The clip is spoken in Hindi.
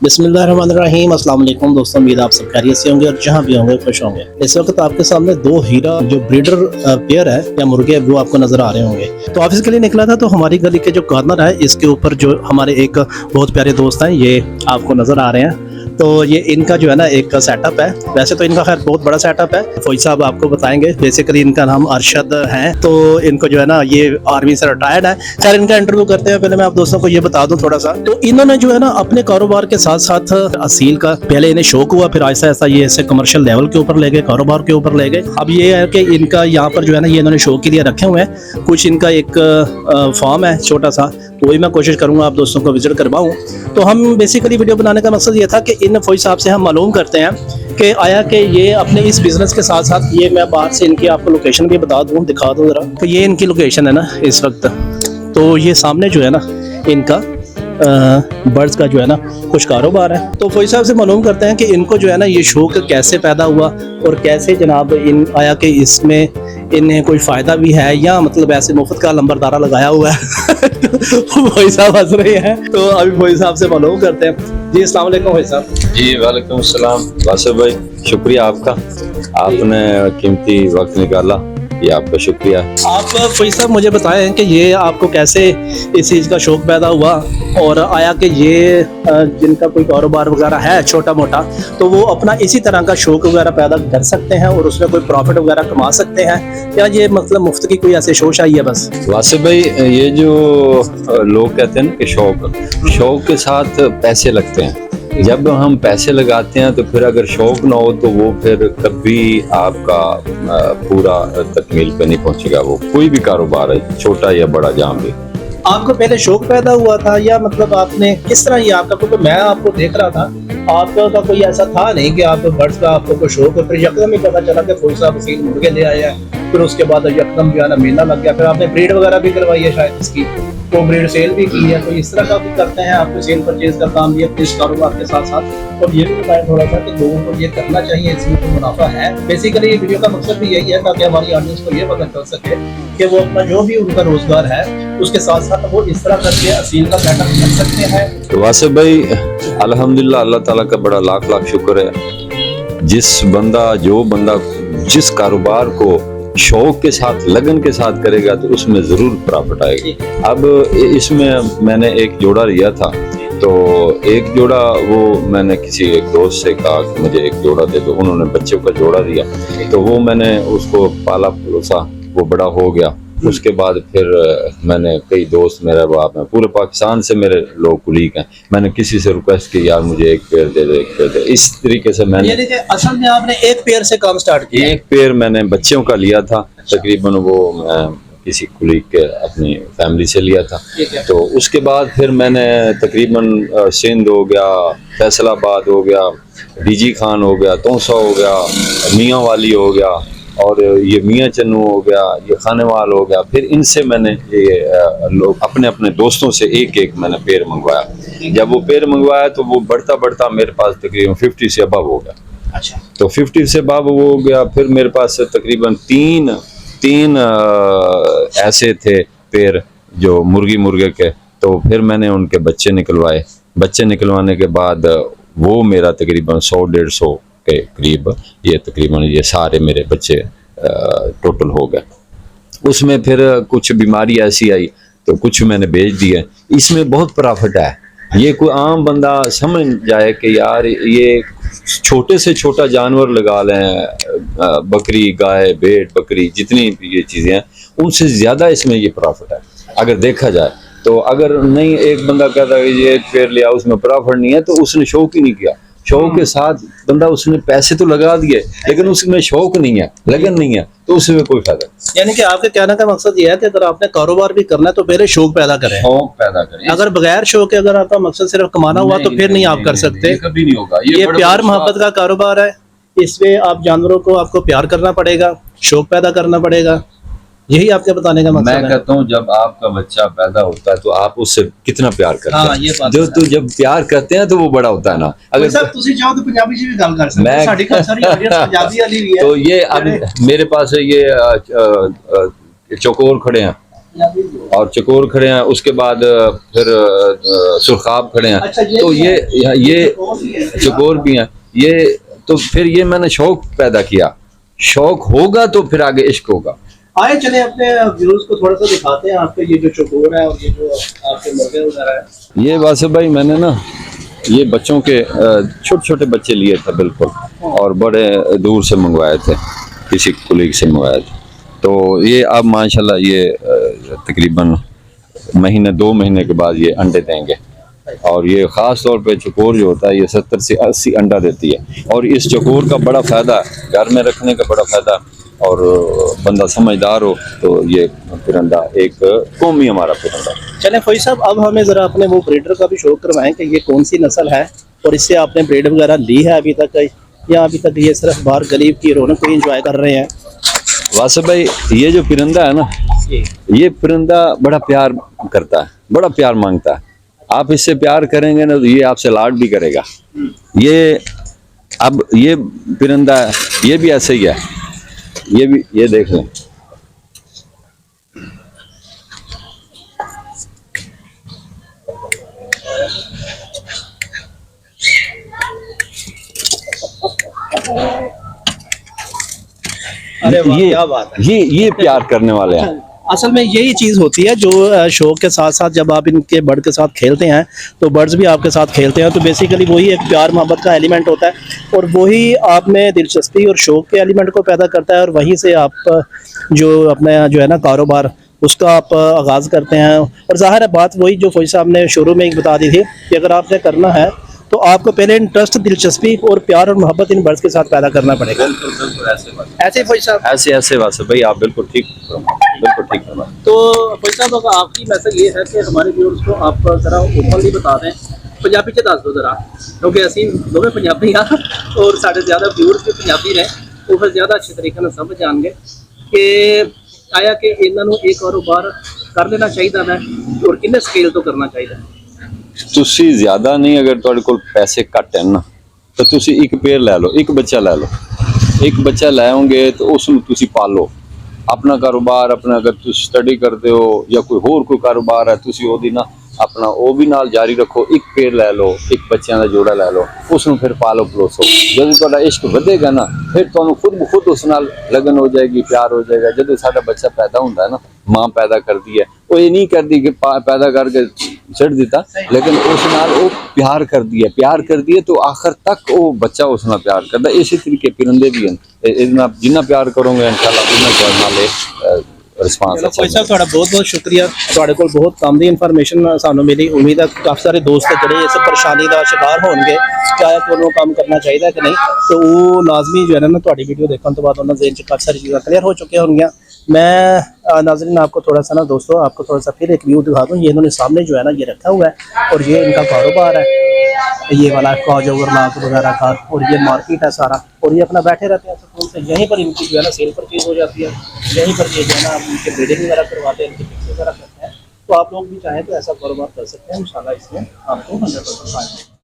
बिस्मिल्लाहिर्रहमानिर्रहीम, अस्सलाम वालेकुम दोस्तों। उम्मीद आप सब खैरियत से होंगे और जहाँ भी होंगे खुश होंगे। इस वक्त आपके सामने दो हीरा जो ब्रीडर पेयर है या मुर्गे वो आपको नजर आ रहे होंगे। तो ऑफिस के लिए निकला था, तो हमारी गली के जो कॉर्नर है इसके ऊपर जो हमारे एक बहुत प्यारे दोस्त हैं ये आपको नजर आ रहे हैं। तो ये इनका जो है ना एक सेटअप है। वैसे तो इनका खैर बहुत बड़ा सेटअप है, फौजी साहब आपको बताएंगे। बेसिकली इनका नाम अरशद है, तो इनको जो है ना ये आर्मी से रिटायर्ड है। खैर इनका इंटरव्यू करते हैं, पहले मैं आप दोस्तों को ये बता दूं थोड़ा सा। तो इन्होंने जो है ना अपने कारोबार के साथ साथ असील का पहले इन्हें शौक हुआ, फिर ऐसा ऐसा ये इसे कमर्शियल लेवल के ऊपर ले गए, कारोबार के ऊपर ले गए। अब ये है कि इनका यहाँ पर जो है ना ये इन्होंने शौक के लिए रखे हुए हैं। कुछ इनका एक फार्म है छोटा सा, तो वही मैं कोशिश करूंगा आप दोस्तों को विजिट करवाऊं। तो हम बेसिकली वीडियो बनाने का मकसद ये था कि इन फौजी साहब से हम मालूम करते हैं कि आया कि ये अपने इस बिज़नेस के साथ साथ ये मैं बाहर से इनकी आपको लोकेशन भी बता दूं, दिखा दूं ज़रा। तो ये इनकी लोकेशन है ना इस वक्त। तो ये सामने जो है ना इनका बर्ड्स का जो है ना कुछ कारोबार है। तो फौजी साहब से मालूम करते हैं कि इनको जो है ना ये शौक कैसे पैदा हुआ और कैसे जनाब इन आया कि इसमें इन्हें कोई फ़ायदा भी है या मतलब ऐसे मुफ्त का लंबरदारा लगाया हुआ है। फौजी साहब हंस रहे हैं, तो अभी फौजी साहब से मालूम करते हैं। जी अस्सलाम वालेकुम फौजी साहब। जी वालेकुम सलाम वासिफ भाई, शुक्रिया आपका, आपने कीमती वक्त निकाला, ये आपका शुक्रिया। आप फौजी साहब मुझे बताएं कि ये आपको कैसे इस चीज़ का शौक पैदा हुआ और आया कि ये जिनका कोई कारोबार वगैरह है छोटा मोटा, तो वो अपना इसी तरह का शौक वगैरह पैदा कर सकते हैं और उसमें कोई प्रॉफिट वगैरह कमा सकते हैं, या ये मतलब मुफ्त की कोई ऐसे शोश आई है बस? वासिफ भाई, ये जो लोग कहते हैं ना कि शौक के साथ पैसे लगते हैं। जब हम पैसे लगाते हैं तो फिर अगर शौक ना हो तो वो फिर कभी आपका पूरा तकमील पे नहीं पहुंचेगा। वो कोई भी कारोबार है, छोटा या बड़ा, जहाँ भी। आपको पहले शौक पैदा हुआ था या मतलब आपने किस तरह ये आपका, क्योंकि मैं आपको देख रहा था आपका कोई ऐसा था नहीं कि आप बर्ड्स का आपको कोई शौक है, फिर यकदम ही पता चला कि फौजी साहब असील मुर्गे ले आए हैं, फिर उसके बाद यकदम जो है ना महीना लग गया, फिर आपने ब्रीड वगैरह भी करवाई है शायद इसकी, तो ब्रीड सेल भी की है। तो इस तरह का भी करते हैं आपको सेल परचेज का काम भी अपने इस कारोबार के साथ साथ। और ये भी बताएं थोड़ा सा कि लोगों को ये करना चाहिए, इसमें तो मुनाफा है। बेसिकली ये वीडियो का मकसद भी यही है ताकि हमारी ऑडियंस को ये पता चल सके कि वो अपना जो भी उनका रोजगार है उसके साथ साथ वो इस तरह करके असील का सेटअप कर सकते हैं। तो वासिफ भाई अल्हम्दुलिल्लाह, अल्लाह ताला का बड़ा लाख लाख शुक्र है। जो बंदा जिस कारोबार को शौक के साथ, लगन के साथ करेगा तो उसमें जरूर प्रॉफिट आएगा। अब इसमें मैंने एक जोड़ा लिया था, तो एक जोड़ा वो मैंने किसी एक दोस्त से कहा कि मुझे एक जोड़ा दे दो। उन्होंने बच्चों का जोड़ा दिया, तो वो मैंने उसको पाला पलोसा, वो बड़ा हो गया। उसके बाद फिर मैंने कई दोस्त, मेरे बाप में पूरे पाकिस्तान से मेरे लोग कुलीग हैं, मैंने किसी से रिक्वेस्ट की यार मुझे एक पेयर दे दे, एक पेयर दे। इस तरीके से मैंने असल में आपने एक पेयर से काम स्टार्ट किया? एक पेयर मैंने बच्चों का लिया था। तकरीबन वो मैं किसी कुलीग के अपनी फैमिली से लिया था। तो उसके बाद फिर मैंने तकरीबन सिंध हो गया, फैसलाबाद हो गया, डीजी खान हो गया, तोसा हो गया, मियाँ वाली हो गया, और ये मियाँ चन्नू हो गया, ये खानेवाल हो गया। फिर इनसे मैंने ये लोग अपने अपने दोस्तों से एक एक मैंने पेड़ मंगवाया। जब वो पेड़ मंगवाया तो वो बढ़ता बढ़ता मेरे पास तकरीबन 50 से अबव हो गया। अच्छा। तो 50 से अबव हो गया। फिर मेरे पास तकरीबन तीन ऐसे थे पेड़ जो मुर्गे के। तो फिर मैंने उनके बच्चे निकलवाए। बच्चे निकलवाने के बाद वो मेरा तकरीबन 100-150 के करीब ये सारे मेरे बच्चे टोटल हो गए। उसमें फिर कुछ बीमारी ऐसी आई तो कुछ मैंने बेच दिए। इसमें बहुत प्रॉफिट है। ये कोई आम बंदा समझ जाए कि यार ये छोटे से छोटा जानवर लगा लें, बकरी, गाय, भेड़, बकरी, जितनी ये चीज़ें हैं उनसे ज़्यादा इसमें ये प्रॉफिट है अगर देखा जाए। तो अगर नहीं, एक बंदा कहता है ये पेड़ लिया उसमें प्रॉफिट नहीं है, तो उसने शौक ही नहीं किया। शौक के साथ बंदा, उसने पैसे तो लगा दिए लेकिन उसमें शौक नहीं है, लगन नहीं है, तो उसमें कोई फायदा नहीं। यानी कि आपके कहने का मकसद ये है कि अगर आपने कारोबार भी करना है तो पहले शौक पैदा करें। शौक पैदा करें। अगर बगैर शौक के अगर आपका मकसद सिर्फ कमाना हुआ तो फिर नहीं आप कर सकते। कभी नहीं होगा। ये प्यार मोहब्बत का कारोबार है। इसमें आप जानवरों को आपको प्यार करना पड़ेगा, शौक पैदा करना पड़ेगा। यही आपके बताने का मकसद है। मैं कहता हूँ जब आपका बच्चा पैदा होता है तो आप उससे कितना प्यार करते हैं। ये बात जो तो जब प्यार करते हैं तो वो बड़ा होता है ना। अगर सर तुसी चाहो तो पंजाबी जी भी गल कर सकते हैं। साडी सारी पंजाबी वाली भी है। तो ये अब मेरे पास ये चौकोर खड़े हैं, और चकोर खड़े हैं, उसके बाद फिर सुरखाब खड़े हैं। तो ये चकोर भी हैं। ये तो फिर ये मैंने शौक पैदा किया, शौक होगा तो फिर आगे इश्क होगा। आए चले अपने व्यूज को थोड़ा सा दिखाते हैं आपके ये जो चकोर है और ये जो आपके मुर्गे वगैरह है। ये वासिफ भाई मैंने ना ये बच्चों के छोटे छोटे बच्चे लिए थे बिल्कुल, और बड़े दूर से मंगवाए थे, किसी कुलीग से मंगवाए थे। तो ये अब माशाल्लाह ये तकरीबन महीने 2 महीने के बाद ये अंडे देंगे। और ये ख़ास तौर पे चकोर जो होता है ये 70 से 80 अंडा देती है। और इस चकोर का बड़ा फ़ायदा, घर में रखने का बड़ा फ़ायदा, और बंदा समझदार हो तो ये परिंदा एक कौमी हमारा परिंदा। चलें फौजी साहब, अब हमें ज़रा अपने वो ब्रीडर का भी शो करवाएं कि ये कौन सी नस्ल है और इससे आपने ब्रीड वगैरह ली है अभी तक, या अभी तक ये सिर्फ बाहर गरीब की रौनक को इंजॉय कर रहे हैं। वासिफ भाई ये जो परिंदा है ना, ये परिंदा बड़ा प्यार करता है, बड़ा प्यार मांगता है। आप इससे प्यार करेंगे ना तो ये आपसे लाड भी करेगा। ये अब ये परिंदा ये भी ऐसे ही है, ये भी ये देख लें। अरे वाह, क्या बात है। ये प्यार करने वाले हैं। असल में यही चीज़ होती है जो शौक के साथ साथ जब आप इनके बर्ड के साथ खेलते हैं तो बर्ड्स भी आपके साथ खेलते हैं, तो बेसिकली वही एक प्यार मोहब्बत का एलिमेंट होता है और वही आप में दिलचस्पी और शौक के एलिमेंट को पैदा करता है। और वहीं से आप जो अपना जो है ना कारोबार उसका आप आगाज़ करते हैं। और ज़ाहिर है बात वही जो फौजी साहब ने शुरू में ही बता दी थी कि अगर आपने करना है तो आपको पहले इंटरेस्ट, दिलचस्पी और प्यार और मोहब्बत इन बर्ड्स के साथ पैदा करना पड़ेगा। ऐसे फौजी साहब, ऐसे वासिफ भाई आप बिल्कुल ठीक फरमाएं। तो फौजी साहब अब आपकी मैसेज ये है कि हमारे व्यूअर्स को आप ज़रा ओपनली बता दें, पंजाबी च दस दो जरा, क्योंकि असी दोवें पंजाबी हाँ और साढ़े ज़्यादा व्यूअर्स भी पंजाबी रहे, वो फिर ज़्यादा अच्छे तरीके से समझ जाएंगे कि आया कि इन्होंने एक कारोबार कर लेना चाहिए है और किन्ने स्केल तो करना चाहिए। तुसी ज्यादा नहीं, अगर तुहाडे कोल पैसे घट है ना तो तुसी एक पेड़ ले लो, एक बच्चा ले लो। एक बच्चा लाओगे तो उसनूं तुसी पालो। अपना कारोबार अपना, अगर तुसी स्टडी करते हो या कोई कारोबार है, तुसी ओदी ना अपना वो भी नाल जारी रखो। एक पेड़ ले लो, एक बच्चों का जोड़ा ले लो, उसनूं फिर पालो पलोसो। जब तुहाडा इश्क वधेगा ना फिर तुहानूं खुद ब खुद उस नाल लगन हो जाएगी, प्यार हो जाएगा। जब साडा बच्चा पैदा होंदा है ना, माँ पैदा करती है, वो ये नहीं करती कि पैदा करके छड़ दिता, लेकिन उस नाल वो प्यार करती है तो आखिर तक वो बच्चा उस नाल प्यार करता है। इसी तरीके परिंदे भी हैं, जिन्ना प्यार करोगे इंशाल्लाह उन्ना तुहाडे नाल रिस्पांस। फौजी साहब थोड़ा बहुत बहुत शुक्रिया, थोड़े को बहुत काम दी इन्फॉर्मेशन सानू मिली। उम्मीद है काफ़ी सारे दोस्त जड़े इस परेशानी का शिकार होंगे क्या है तो काम करना चाहिए कि नहीं, तो वो लाजमी जो है ना थोड़ी वीडियो देखने तो बाद उन्होंने जेन काफ़ी सारी चीज़ें क्लियर हो चुकी होंगी। मैं नाज़रीन आपको थोड़ा सा ना दोस्तों आपको थोड़ा सा फिर एक व्यू दिखा दूँ। ये इन्होंने सामने जो है ना ये रखा हुआ है और ये इनका कारोबार है, ये वाला काज ओवरलॉक वगैरह का, और ये मार्केट है सारा, और ये अपना बैठे रहते हैं सुकून से। यहीं पर इनकी जो है ना सेल परचेज हो जाती है, यहीं पर ये जो है ना इनके ब्रीडिंग वगैरह करवाते हैं, इनके पिक्स वगैरह करते हैं। तो आप लोग भी चाहें तो ऐसा कारोबार कर सकते हैं, इंशाल्लाह इसमें आपको 100% फायदा।